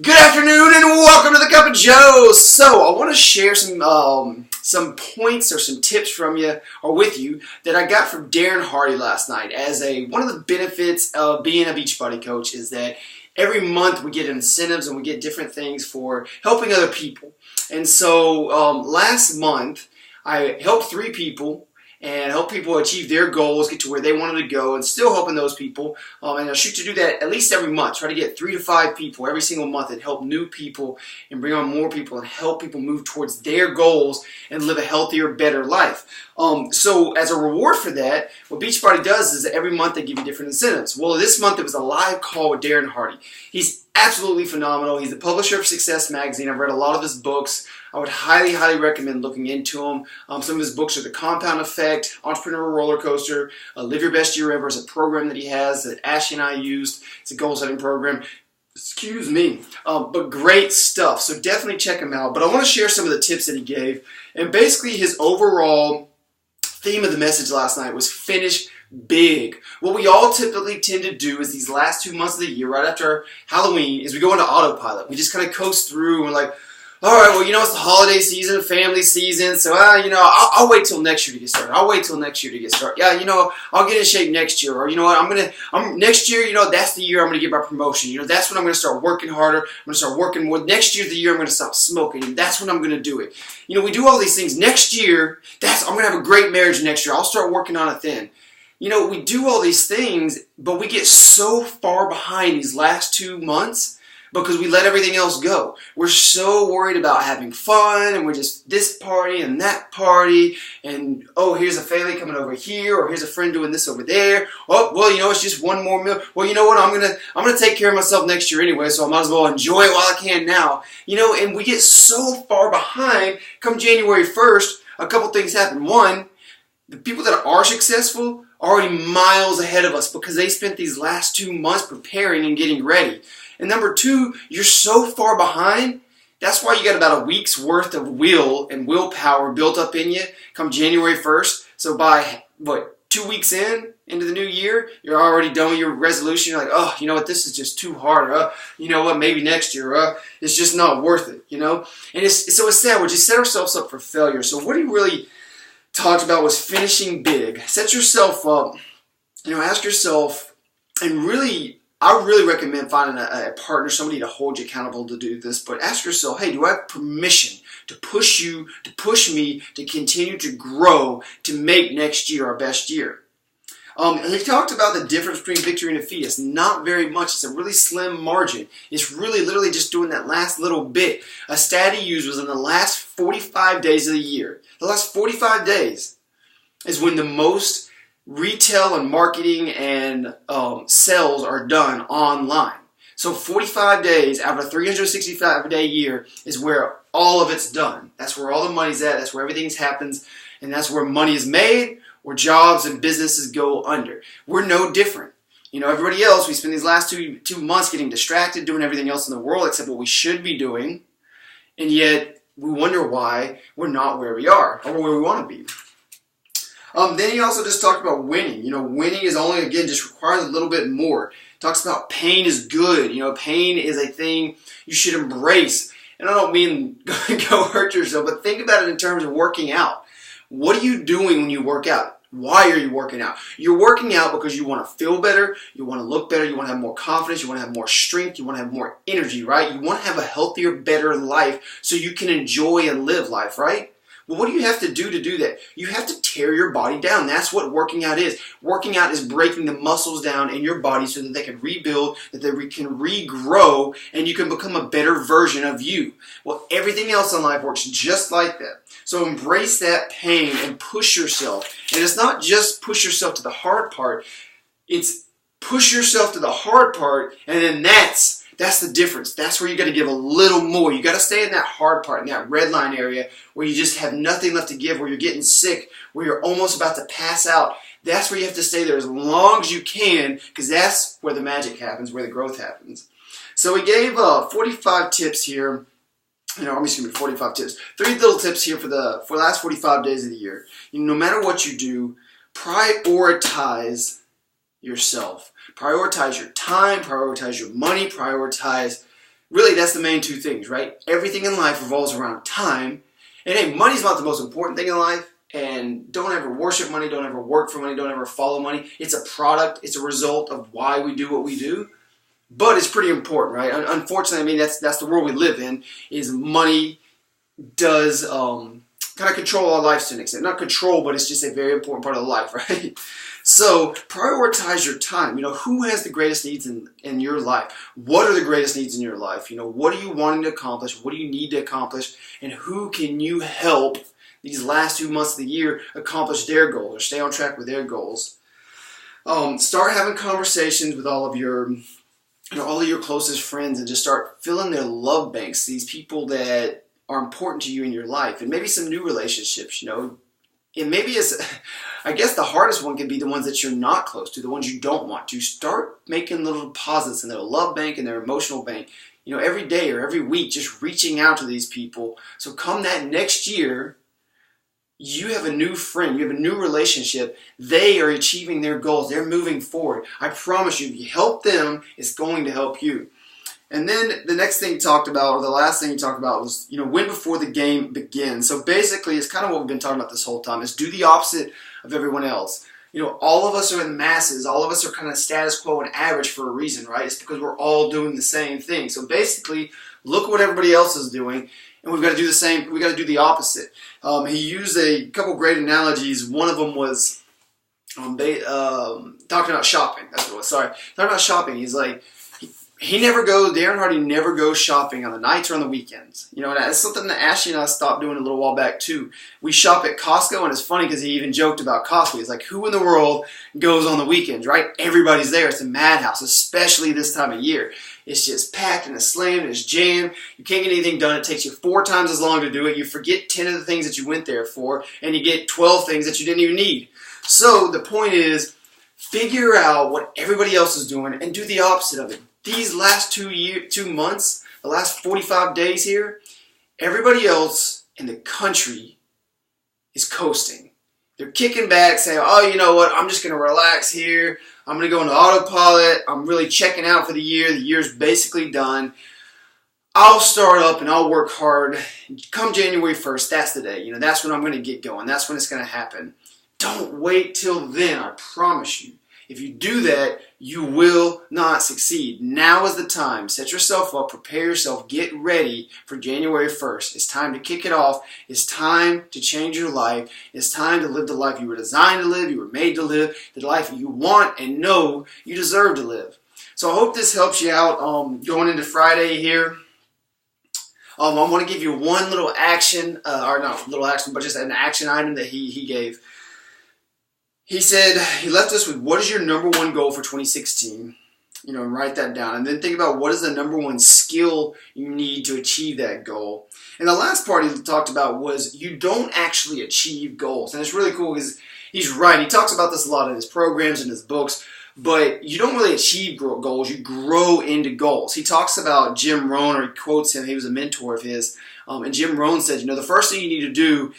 Good afternoon and welcome to the Cup of Joe. So I want to share some points or some tips from you or with you that I got from Darren Hardy last night. One of the benefits of being a Beachbody coach is that every month we get incentives and we get different things for helping other people. And so last month I helped 3 people and help people achieve their goals, get to where they wanted to go, and still helping those people. And I shoot to do that at least every month. Try to get 3 to 5 people every single month and help new people and bring on more people and help people move towards their goals and live a healthier, better life. So as a reward for that, what Beachbody does is that every month they give you different incentives. Well, this month it was a live call with Darren Hardy. He's absolutely phenomenal. He's the publisher of Success Magazine. I've read a lot of his books. I would highly, highly recommend looking into him. Some of his books are The Compound Effect, Entrepreneur Roller Coaster, Live Your Best Year Ever is a program that he has that Ashley and I used. It's a goal-setting program. Excuse me. But great stuff. So definitely check him out. But I want to share some of the tips that he gave. And basically his overall theme of the message last night was finish big. What we all typically tend to do is these last 2 months of the year, right after Halloween, is we go into autopilot. We just kind of coast through and we're like, all right, well, it's the holiday season, family season, so, I'll wait till next year to get started. I'll wait till next year to get started. Yeah, I'll get in shape next year. Or, you know what, next year, that's the year I'm going to get my promotion. That's when I'm going to start working harder. I'm going to start working more. Next year's the year I'm going to stop smoking, and that's when I'm going to do it. We do all these things. Next year, I'm going to have a great marriage next year. I'll start working on it then. We do all these things, but we get so far behind these last 2 months because we let everything else go. We're so worried about having fun, and we're just this party and that party, and oh, here's a family coming over here, or here's a friend doing this over there. Oh, well, it's just one more meal. Well, you know what? I'm gonna take care of myself next year anyway, so I might as well enjoy it while I can now. And we get so far behind. Come January 1st, a couple things happen. One, the people that are successful are already miles ahead of us because they spent these last 2 months preparing and getting ready. And number 2, you're so far behind. That's why you got about a week's worth of will and willpower built up in you come January 1st. So by, 2 weeks into the new year, you're already done with your resolution. You're like, oh, you know what, this is just too hard. You know what, maybe next year. It's just not worth it, And so it's sad. We just set ourselves up for failure. So what he really talked about was finishing big. Set yourself up, ask yourself, and really, I really recommend finding a partner, somebody to hold you accountable to do this, but ask yourself, hey, do I have permission to push you, to push me to continue to grow, to make next year our best year? He talked about the difference between victory and a fetus. Not very much. It's a really slim margin. It's really literally just doing that last little bit. A stat he used was in the last 45 days of the year. The last 45 days is when the most retail and marketing and sales are done online. So 45 days out of a 365-day year is where all of it's done. That's where all the money's at. That's where everything happens. And that's where money is made, where jobs and businesses go under. We're no different. Everybody else, we spend these last two months getting distracted, doing everything else in the world except what we should be doing. And yet we wonder why we're not where we are or where we want to be. Then he also just talked about winning. Winning is only, again, just requires a little bit more. Talks about pain is good. Pain is a thing you should embrace. And I don't mean go hurt yourself, but think about it in terms of working out. What are you doing when you work out? Why are you working out? You're working out because you want to feel better, you want to look better, you want to have more confidence, you want to have more strength, you want to have more energy, right? You want to have a healthier, better life so you can enjoy and live life, right? Well, what do you have to do that? You have to tear your body down. That's what working out is. Working out is breaking the muscles down in your body so that they can rebuild, that they can regrow, and you can become a better version of you. Well, everything else in life works just like that. So embrace that pain and push yourself. And it's not just push yourself to the hard part. It's push yourself to the hard part, and then that's the difference. That's where you got to give a little more. You got to stay in that hard part, in that red line area where you just have nothing left to give, where you're getting sick, where you're almost about to pass out. That's where you have to stay there as long as you can, because that's where the magic happens, where the growth happens. So he gave 45 tips here. 45 tips. 3 little tips here for the last 45 days of the year. No matter what you do, prioritize yourself. Prioritize your time, prioritize your money, prioritize really that's the main two things, right? Everything in life revolves around time. And hey, money's not the most important thing in life. And don't ever worship money, don't ever work for money, don't ever follow money. It's a product, it's a result of why we do what we do. But it's pretty important, right? Unfortunately, I mean, that's the world we live in, is money does kind of control our lives to an extent. Not control, but it's just a very important part of life, right? So prioritize your time. Who has the greatest needs in your life? What are the greatest needs in your life? What are you wanting to accomplish? What do you need to accomplish? And who can you help these last 2 months of the year accomplish their goals or stay on track with their goals? Start having conversations with all of your closest friends and just start filling their love banks, these people that are important to you in your life, and maybe some new relationships, And maybe I guess the hardest one can be the ones that you're not close to, the ones you don't want to. Start making little deposits in their love bank and their emotional bank, every day or every week, just reaching out to these people. So come that next year, you have a new friend, you have a new relationship. They are achieving their goals. They're moving forward. I promise you, if you help them, it's going to help you. And then the next thing you talked about, or the last thing you talked about was, win before the game begins. So basically, it's kind of what we've been talking about this whole time, is do the opposite of everyone else. All of us are in the masses. All of us are kind of status quo and average for a reason, right? It's because we're all doing the same thing. So basically, look at what everybody else is doing, and we've got to do the same. We've got to do the opposite. He used a couple great analogies. One of them was talking about shopping. That's what it was. Sorry. Talking about shopping. He's like, Darren Hardy never goes shopping on the nights or on the weekends. And that's something that Ashley and I stopped doing a little while back too. We shop at Costco, and it's funny because he even joked about Costco. He's like, who in the world goes on the weekends, right? Everybody's there. It's a madhouse, especially this time of year. It's just packed and it's slammed and it's jammed. You can't get anything done. It takes you 4 times as long to do it. You forget 10 of the things that you went there for, and you get 12 things that you didn't even need. So the point is, figure out what everybody else is doing and do the opposite of it. These last 2 months, the last 45 days here, everybody else in the country is coasting. They're kicking back, saying, oh, you know what, I'm just going to relax here. I'm going to go into autopilot. I'm really checking out for the year. The year's basically done. I'll start up and I'll work hard. Come January 1st, that's the day. That's when I'm going to get going. That's when it's going to happen. Don't wait till then, I promise you. If you do that, you will not succeed. Now is the time. Set yourself up, prepare yourself, get ready for January 1st. It's time to kick it off. It's time to change your life. It's time to live the life you were designed to live, you were made to live, the life you want and know you deserve to live. So I hope this helps you out going into Friday here. I want to give you one little action, or not little action, but just an action item that he gave. He said, he left us with, what is your number one goal for 2016? And write that down. And then think about what is the number one skill you need to achieve that goal. And the last part he talked about was you don't actually achieve goals. And it's really cool because he's right. He talks about this a lot in his programs and his books. But you don't really achieve goals. You grow into goals. He talks about Jim Rohn, or he quotes him. He was a mentor of his. And Jim Rohn said, the first thing you need to do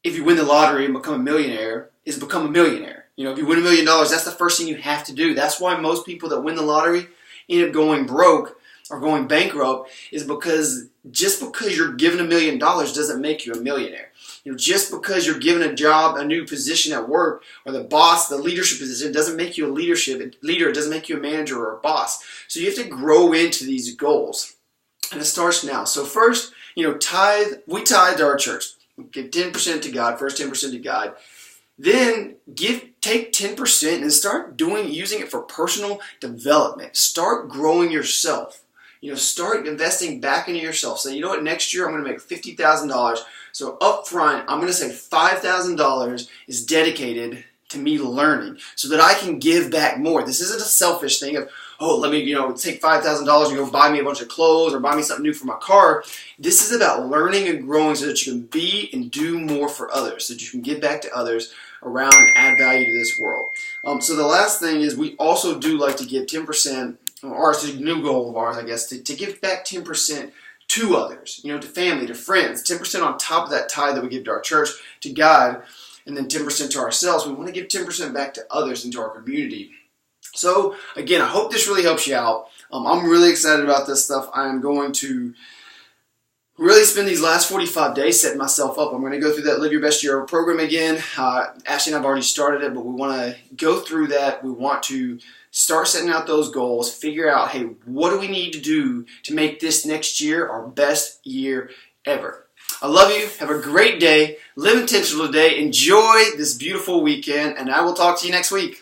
if you win the lottery and become a millionaire is become a millionaire. If you win $1 million, that's the first thing you have to do. That's why most people that win the lottery end up going broke or going bankrupt, is because just because you're given $1 million doesn't make you a millionaire. Just because you're given a job, a new position at work, or the boss, the leadership position, doesn't make you a leader. It doesn't make you a manager or a boss. So you have to grow into these goals. And it starts now. So first, tithe. We tithe to our church. We give 10% to God, first 10% to God. Then take 10% and start using it for personal development. Start growing yourself. Start investing back into yourself. Say, you know what, next year I'm going to make $50,000. So up front, I'm going to say $5,000 is dedicated to me learning so that I can give back more. This isn't a selfish thing of, oh, let me, take $5,000 and go buy me a bunch of clothes or buy me something new for my car. This is about learning and growing so that you can be and do more for others, so that you can give back to others around and add value to this world. So the last thing is, we also do like to give 10%, or it's a new goal of ours, I guess, to give back 10% to others, to family, to friends, 10% on top of that tithe that we give to our church, to God, and then 10% to ourselves. We want to give 10% back to others and to our community. So, again, I hope this really helps you out. I'm really excited about this stuff. I am going to really spend these last 45 days setting myself up. I'm going to go through that Live Your Best Year Ever program again. Ashley and I've already started it, but we want to go through that. We want to start setting out those goals, figure out, hey, what do we need to do to make this next year our best year ever? I love you. Have a great day. Live intentional today. Enjoy this beautiful weekend, and I will talk to you next week.